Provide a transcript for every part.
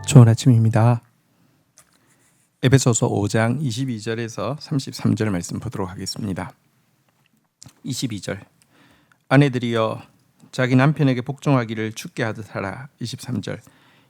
좋은 아침입니다. 에베소서 5장 22절에서 33절 말씀 보도록 하겠습니다. 22절 아내들이여 자기 남편에게 복종하기를 주께 하듯 하라. 23절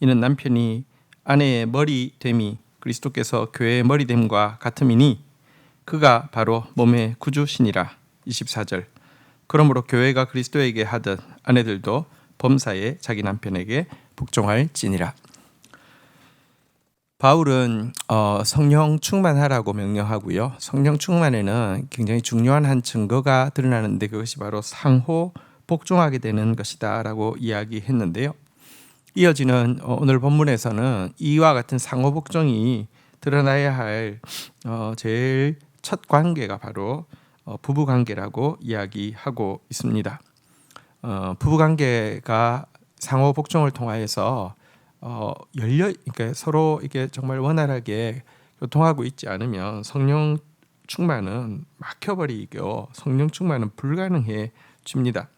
이는 남편이 아내의 머리됨이 그리스도께서 교회의 머리됨과 같음이니 그가 바로 몸의 구주시니라. 24절 그러므로 교회가 그리스도에게 하듯 아내들도 범사에 자기 남편에게 복종할지니라. 바울은 성령 충만하라고 명령하고요. 성령 충만에는 굉장히 중요한 한 증거가 드러나는데 그것이 바로 상호 복종하게 되는 것이다 라고 이야기했는데요. 이어지는 오늘 본문에서는 이와 같은 상호 복종이 드러나야 할 제일 첫 관계가 바로 부부관계라고 이야기하고 있습니다. 부부관계가 상호 복종을 통하여서 그러니까 서로 이게 정말 원활하게 교통하고 있지 않으면 성령 충만은 막혀버리고 성령 충만은 불가능해집니다.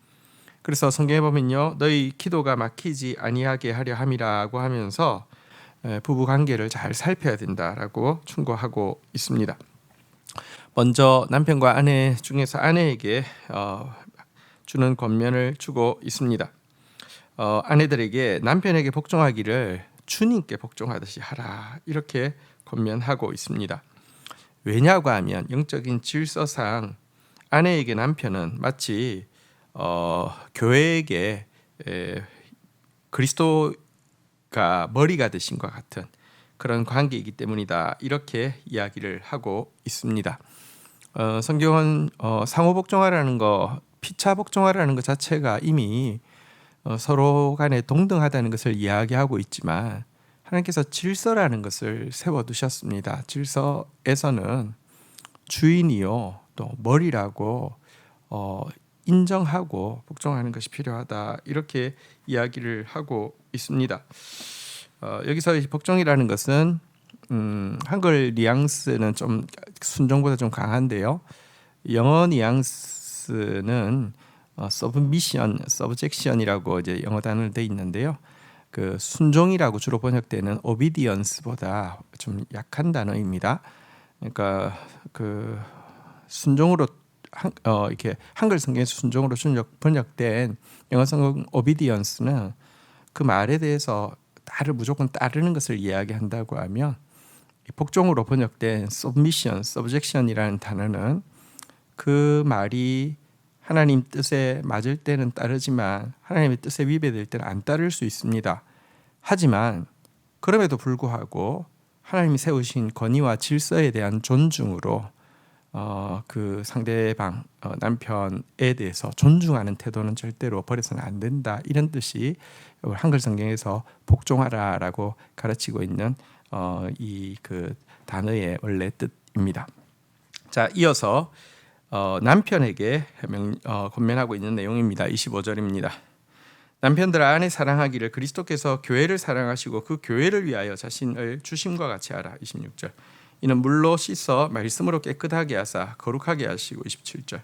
그래서 성경에 보면요, 너희 기도가 막히지 아니하게 하려 함이라고 하면서 부부 관계를 잘 살펴야 된다라고 충고하고 있습니다. 먼저 남편과 아내 중에서 아내에게 주는 권면을 주고 있습니다. 아내들에게 남편에게 복종하기를 주님께 복종하듯이 하라 이렇게 권면하고 있습니다. 왜냐고 하면 영적인 질서상 아내에게 남편은 마치 교회에게 그리스도가 머리가 되신 것 같은 그런 관계이기 때문이다 이렇게 이야기를 하고 있습니다. 성경은 상호 복종하라는 거, 피차 복종하라는 것 자체가 이미 서로 간에 동등하다는 것을 이야기하고 있지만 하나님께서 질서라는 것을 세워두셨습니다. 질서에서는 주인이요 또 머리라고 인정하고 복종하는 것이 필요하다 이렇게 이야기를 하고 있습니다. 여기서 복종이라는 것은 한글 뉘앙스는 좀 순종보다 좀 강한데요. 영어 뉘앙스는 서브미션, 서브젝션이라고 이제 영어 단어로 돼 있는데요. 그 순종이라고 주로 번역되는 오비디언스보다 좀 약한 단어입니다. 그러니까 그 순종으로 이렇게 한글 성경에서 순종으로 번역된 영어 성경 오비디언스는 그 말에 대해서 무조건 따르는 것을 이야기한다고 하면 복종으로 번역된 submission, subjection이라는 단어는 그 말이 하나님 뜻에 맞을 때는 따르지만 하나님의 뜻에 위배될 때는 안 따를 수 있습니다. 하지만 그럼에도 불구하고 하나님이 세우신 권위와 질서에 대한 존중으로 그 상대방 남편에 대해서 존중하는 태도는 절대로 버려서는 안 된다 이런 뜻이 한글 성경에서 복종하라라고 가르치고 있는 이 그 단어의 원래 뜻입니다. 자, 이어서 남편에게 권면하고 있는 내용입니다. 25절입니다. 남편들아 아내 사랑하기를 그리스도께서 교회를 사랑하시고 그 교회를 위하여 자신을 주심과 같이 하라. 26절 이는 물로 씻어 말씀으로 깨끗하게 하사 거룩하게 하시고. 27절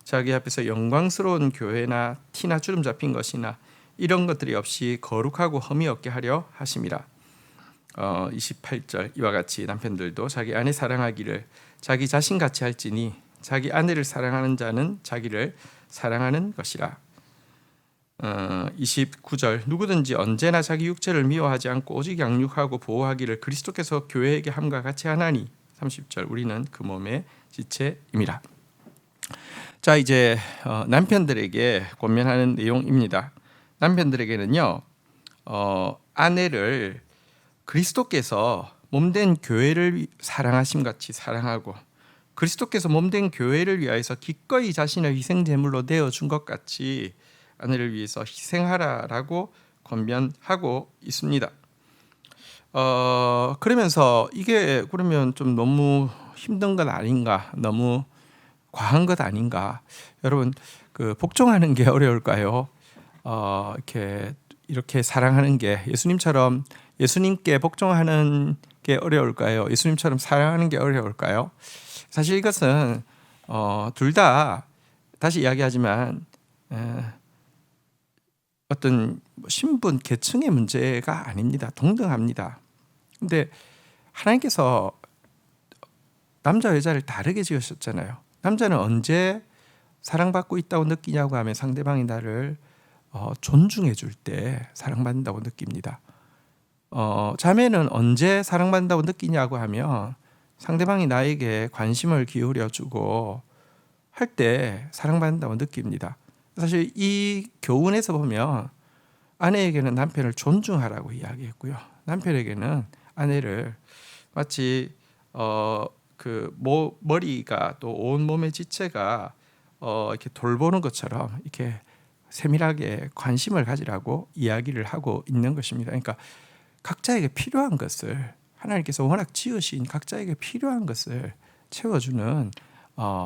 자기 앞에서 영광스러운 교회나 티나 주름 잡힌 것이나 이런 것들이 없이 거룩하고 흠이 없게 하려 하심이라. 28절 이와 같이 남편들도 자기 아내 사랑하기를 자기 자신같이 할지니 자기 아내를 사랑하는 자는 자기를 사랑하는 것이라. 29절 누구든지 언제나 자기 육체를 미워하지 않고 오직 양육하고 보호하기를 그리스도께서 교회에게 함과 같이 하나니. 30절 우리는 그 몸의 지체임이라. 자, 이제 남편들에게 권면하는 내용입니다. 남편들에게는요 아내를 그리스도께서 몸된 교회를 사랑하심 같이 사랑하고 그리스도께서 몸된 교회를 위하여서 기꺼이 자신을 희생제물로 내어준 것 같이 아내를 위해서 희생하라라고 권면하고 있습니다. 그러면서 이게 그러면 좀 너무 힘든 것 아닌가, 너무 과한 것 아닌가? 여러분 그 복종하는 게 어려울까요? 이렇게 사랑하는 게 예수님께 복종하는 게 어려울까요? 예수님처럼 사랑하는 게 어려울까요? 사실 이것은 둘 다 다시 이야기하지만 어떤 신분 계층의 문제가 아닙니다. 동등합니다. 근데 하나님께서 남자 여자를 다르게 지으셨잖아요. 남자는 언제 사랑받고 있다고 느끼냐고 하면 상대방이 나를 존중해 줄 때 사랑받는다고 느낍니다. 자매는 언제 사랑받는다고 느끼냐고 하면 상대방이 나에게 관심을 기울여 주고 할 때 사랑받는다고 느낍니다. 사실 이 교훈에서 보면 아내에게는 남편을 존중하라고 이야기했고요. 남편에게는 아내를 마치 머리가 또 온 몸의 지체가 이렇게 돌보는 것처럼 이렇게 세밀하게 관심을 가지라고 이야기를 하고 있는 것입니다. 그러니까 각자에게 필요한 것을 하나님께서 워낙 지으신 각자에게 필요한 것을 채워주는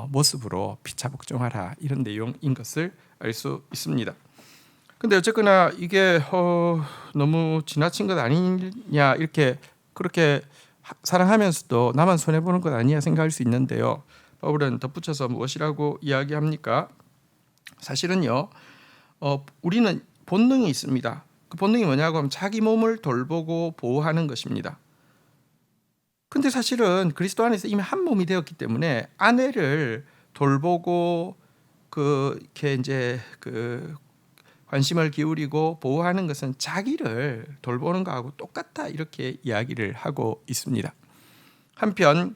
모습으로 피차복종하라 이런 내용인 것을 알 수 있습니다. 근데 어쨌거나 이게 너무 지나친 것 아니냐 이렇게 그렇게 사랑하면서도 나만 손해보는 것 아니냐 생각할 수 있는데요. 바울은 덧붙여서 무엇이라고 이야기합니까? 사실은요, 우리는 본능이 있습니다. 그 본능이 뭐냐고 하면 자기 몸을 돌보고 보호하는 것입니다. 근데 사실은 그리스도 안에서 이미 한 몸이 되었기 때문에 아내를 돌보고 이렇게 이제 관심을 기울이고 보호하는 것은 자기를 돌보는 것하고 똑같다 이렇게 이야기를 하고 있습니다. 한편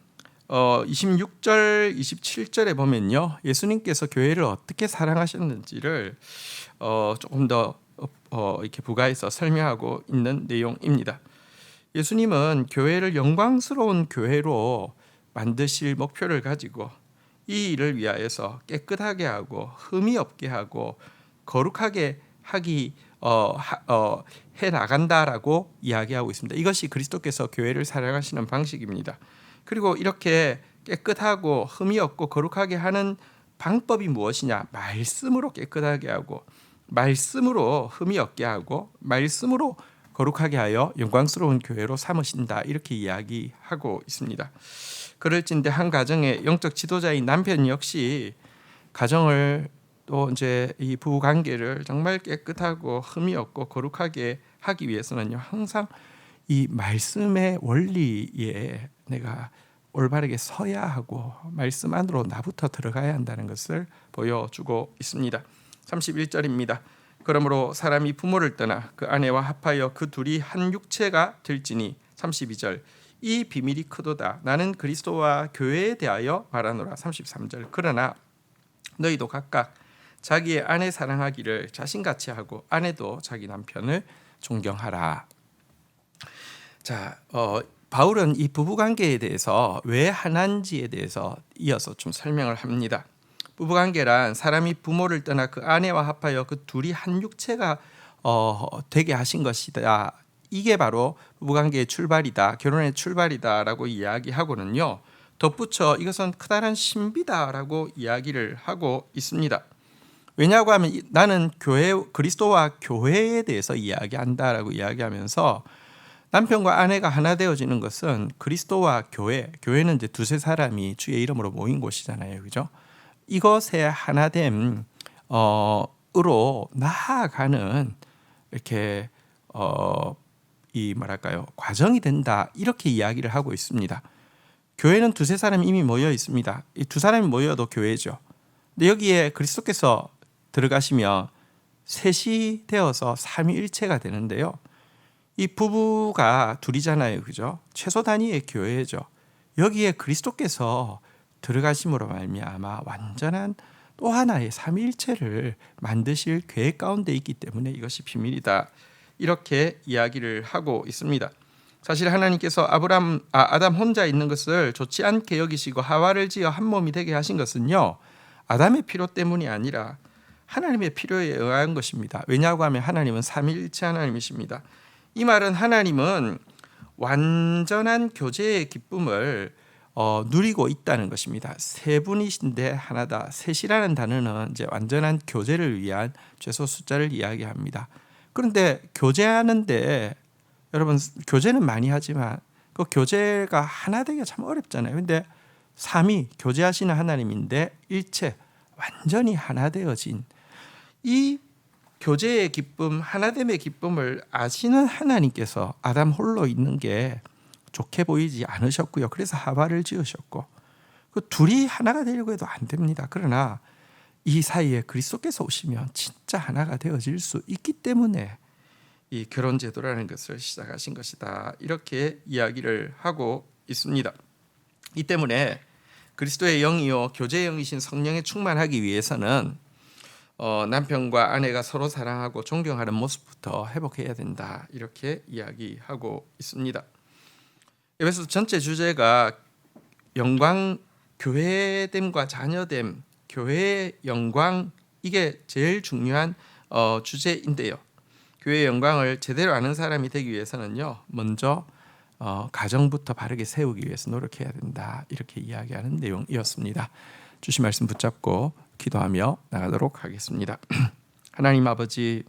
26절, 27절에 보면요, 예수님께서 교회를 어떻게 사랑하셨는지를 조금 더 이렇게 부가해서 설명하고 있는 내용입니다. 예수님은 교회를 영광스러운 교회로 만드실 목표를 가지고 이 일을 위하여서 깨끗하게 하고 흠이 없게 하고 거룩하게 해 나간다라고 이야기하고 있습니다. 이것이 그리스도께서 교회를 사랑하시는 방식입니다. 그리고 이렇게 깨끗하고 흠이 없고 거룩하게 하는 방법이 무엇이냐? 말씀으로 깨끗하게 하고 말씀으로 흠이 없게 하고 말씀으로 거룩하게 하여 영광스러운 교회로 삼으신다 이렇게 이야기하고 있습니다. 그럴진데 한 가정의 영적 지도자인 남편 역시 가정을 또 이제 이 부부 관계를 정말 깨끗하고 흠이 없고 거룩하게 하기 위해서는요, 항상 이 말씀의 원리에 내가 올바르게 서야 하고 말씀 안으로 나부터 들어가야 한다는 것을 보여주고 있습니다. 31절입니다. 그러므로 사람이 부모를 떠나 그 아내와 합하여 그 둘이 한 육체가 될지니 32절 이 비밀이 크도다. 나는 그리스도와 교회에 대하여 말하노라. 33절 그러나 너희도 각각 자기의 아내 사랑하기를 자신같이 하고 아내도 자기 남편을 존경하라. 자, 바울은 이 부부관계에 대해서 왜 하나인지에 대해서 이어서 좀 설명을 합니다. 부부관계란 사람이 부모를 떠나 그 아내와 합하여 그 둘이 한 육체가 되게 하신 것이다. 이게 바로 부부관계의 출발이다, 결혼의 출발이다라고 이야기하고는요, 덧붙여 이것은 크다란 신비다라고 이야기를 하고 있습니다. 왜냐하고 하면 나는 그리스도와 교회에 대해서 이야기한다라고 이야기하면서 남편과 아내가 하나 되어지는 것은 그리스도와 교회는 이제 두세 사람이 주의 이름으로 모인 곳이잖아요, 그죠? 이것의 하나됨 으로 나아가는 이렇게 이 과정이 된다 이렇게 이야기를 하고 있습니다. 교회는 두세 사람이 이미 모여 있습니다. 이 두 사람이 모여도 교회죠. 근데 여기에 그리스도께서 들어가시면 셋이 되어서 삼위일체가 되는데요. 이 부부가 둘이잖아요, 그죠? 최소 단위의 교회죠. 여기에 그리스도께서 들어가심으로 말미암아 완전한 또 하나의 삼위일체를 만드실 계획 가운데 있기 때문에 이것이 비밀이다. 이렇게 이야기를 하고 있습니다. 사실 하나님께서 아담 혼자 있는 것을 좋지 않게 여기시고 하와를 지어 한 몸이 되게 하신 것은요, 아담의 필요 때문이 아니라 하나님의 필요에 의한 것입니다. 왜냐하고 하면 하나님은 삼위일체 하나님이십니다. 이 말은 하나님은 완전한 교제의 기쁨을 누리고 있다는 것입니다. 세 분이신데 하나다. 셋이라는 단어는 이제 완전한 교제를 위한 최소 숫자를 이야기합니다. 그런데 교제하는데 여러분 교제는 많이 하지만 그 교제가 하나 되기가 참 어렵잖아요. 근데 삼위 교제하시는 하나님인데 일체 완전히 하나 되어진 이 교제의 기쁨, 하나됨의 기쁨을 아시는 하나님께서 아담 홀로 있는 게 좋게 보이지 않으셨고요. 그래서 하와를 지으셨고, 그 둘이 하나가 되려고 해도 안 됩니다. 그러나 이 사이에 그리스도께서 오시면 진짜 하나가 되어질 수 있기 때문에 이 결혼 제도라는 것을 시작하신 것이다. 이렇게 이야기를 하고 있습니다. 이 때문에 그리스도의 영이요 교제의 영이신 성령에 충만하기 위해서는 남편과 아내가 서로 사랑하고 존경하는 모습부터 회복해야 된다. 이렇게 이야기하고 있습니다. 에베소 전체 주제가 영광, 교회됨과 자녀됨, 교회의 영광, 이게 제일 중요한 주제인데요. 교회의 영광을 제대로 아는 사람이 되기 위해서는요, 먼저 가정부터 바르게 세우기 위해서 노력해야 된다. 이렇게 이야기하는 내용이었습니다. 주신 말씀 붙잡고 기도하며 나가도록 하겠습니다. 하나님 아버지,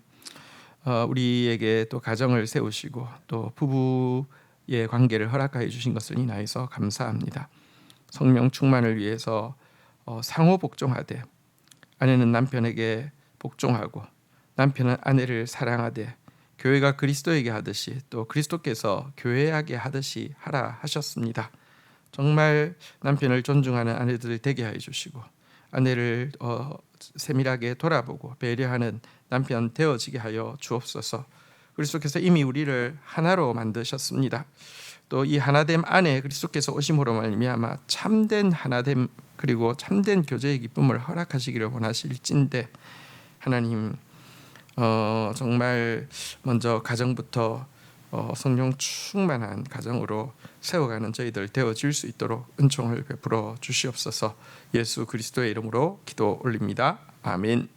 우리에게 또 가정을 세우시고 또 부부의 관계를 허락하여 주신 것을 인하여서 감사합니다. 성령 충만을 위해서 상호 복종하되, 아내는 남편에게 복종하고 남편은 아내를 사랑하되, 교회가 그리스도에게 하듯이 또 그리스도께서 교회에게 하듯이 하라 하셨습니다. 정말 남편을 존중하는 아내들이 되게 하여 주시고, 아내를 세밀하게 돌아보고 배려하는 남편 되어지게 하여 주옵소서. 그리스도께서 이미 우리를 하나로 만드셨습니다. 또 이 하나됨 안에 그리스도께서 오심으로 말미암아 참된 하나됨 그리고 참된 교제의 기쁨을 허락하시기를 원하실진데, 하나님 정말 먼저 가정부터 성령 충만한 가정으로 세워가는 저희들 되어질 수 있도록 은총을 베풀어 주시옵소서. 예수 그리스도의 이름으로 기도 올립니다. 아멘.